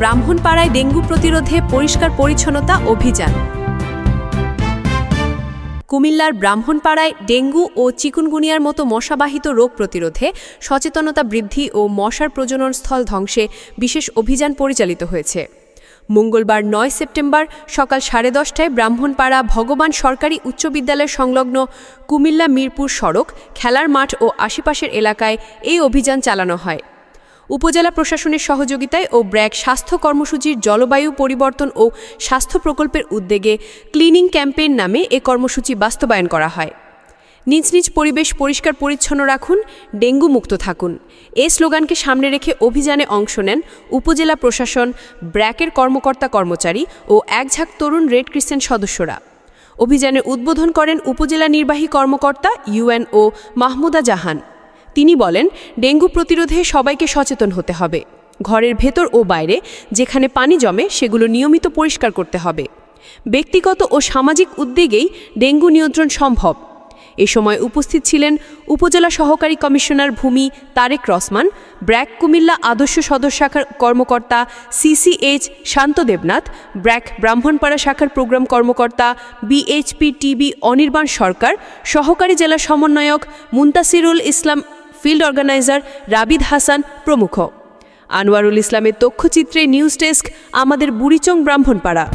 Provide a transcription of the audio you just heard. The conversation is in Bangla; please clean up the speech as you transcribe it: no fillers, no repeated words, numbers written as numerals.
ব্রাহ্মণপাড়ায় ডেঙ্গু প্রতিরোধে পরিষ্কার পরিচ্ছন্নতা অভিযান। কুমিল্লার ব্রাহ্মণপাড়ায় ডেঙ্গু ও চিকুনগুনিয়ার মতো মশাবাহিত রোগ প্রতিরোধে সচেতনতা বৃদ্ধি ও মশার প্রজনন স্থল ধ্বংসে বিশেষ অভিযান পরিচালিত হয়েছে। মঙ্গলবার ৯ সেপ্টেম্বর সকাল 10:30টায় ব্রাহ্মণপাড়া ভগবান সরকারি উচ্চ বিদ্যালয় সংলগ্ন কুমিল্লা মিরপুর সড়ক, খেলার মাঠ ও আশেপাশের এলাকায় এই অভিযান চালানো হয়। উপজেলা প্রশাসনের সহযোগিতায় ও ব্র্যাক স্বাস্থ্য কর্মসূচির জলবায়ু পরিবর্তন ও স্বাস্থ্য প্রকল্পের উদ্যোগে ক্লিনিং ক্যাম্পেইন নামে এ কর্মসূচি বাস্তবায়ন করা হয়। নিজ নিজ পরিবেশ পরিষ্কার পরিচ্ছন্ন রাখুন, ডেঙ্গু মুক্ত থাকুন, এই স্লোগানকে সামনে রেখে অভিযানে অংশ নেন উপজেলা প্রশাসন, ব্র্যাকের কর্মকর্তা কর্মচারী ও একঝাঁক তরুণ রেড ক্রিসেন্ট সদস্যরা। অভিযানের উদ্বোধন করেন উপজেলা নির্বাহী কর্মকর্তা ইউএনও মাহমুদা জাহান। তিনি বলেন, ডেঙ্গু প্রতিরোধে সবাইকে সচেতন হতে হবে। ঘরের ভেতর ও বাইরে যেখানে পানি জমে সেগুলো নিয়মিত পরিষ্কার করতে হবে। ব্যক্তিগত ও সামাজিক উদ্যোগেই ডেঙ্গু নিয়ন্ত্রণ সম্ভব। এ সময় উপস্থিত ছিলেন উপজেলা সহকারী কমিশনার ভূমি তারেক রসমান, ব্র্যাক কুমিল্লা আদর্শ সদর শাখার কর্মকর্তা সিসিএইচ শান্ত দেবনাথ, ব্র্যাক ব্রাহ্মণপাড়া শাখার প্রোগ্রাম কর্মকর্তা বিএইচপি টিবি অনির্বাণ সরকার, সহকারী জেলা সমন্বয়ক মুন্তাসিরুল ইসলাম, ফিল্ড অর্গানাইজার রাবিদ হাসান প্রমুখ। আনোয়ারুল ইসলামের তথ্যচিত্রে নিউজ ডেস্ক, আমাদের বুড়িচং ব্রাহ্মণপাড়া।